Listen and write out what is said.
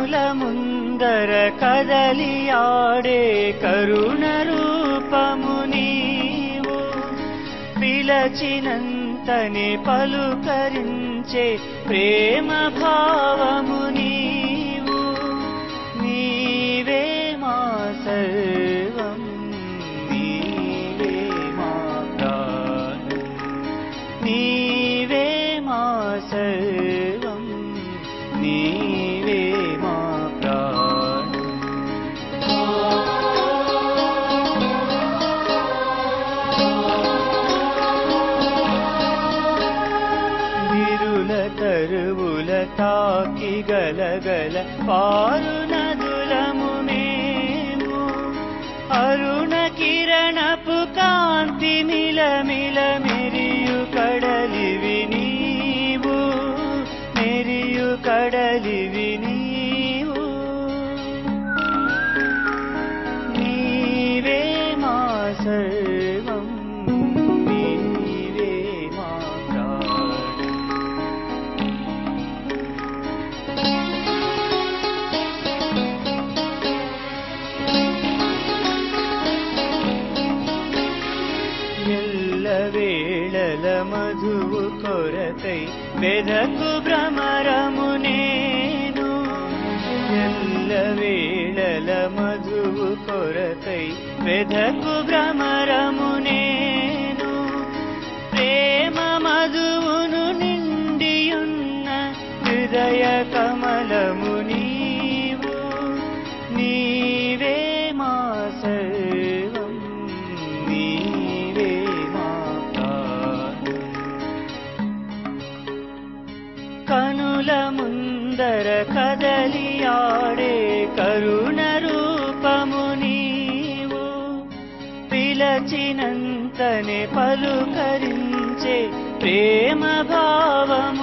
కనుల ముందర కదలియాడే కరుణ రూపము నీవు పిలచినంతనే పలుకరించే ప్రేమ భావము నీవు నీవే మా సర్వం నీవే మా ప్రాణం నీవే మా సర్వం నీవే మా ప్రాణం విరుల తరువుల తాకి గలగల పారు నదులము మేము అరుణ కిరణపు కాంతి మిలమిల మెరియు కడలివి నీవు మెరియు కడలివి నీవు నీవే మా సర్వం నీవే మా ప్రాణం ఎల్లవేళల మధువు కొరకై వెదకు భ్రమరము నేను ఎల్లవేళల మధువు కొరకై వెదకు భ్రమరము నేను ప్రేమ మధువును నిండియున్న హృదయ కమలము నీవు నీవే మా సర్వం నీవే మా ప్రాణం కనుల ముందర కదలియాడే కరుణ రూపము నీవు పిలచినంతనే పలుకరించే ప్రేమ భావము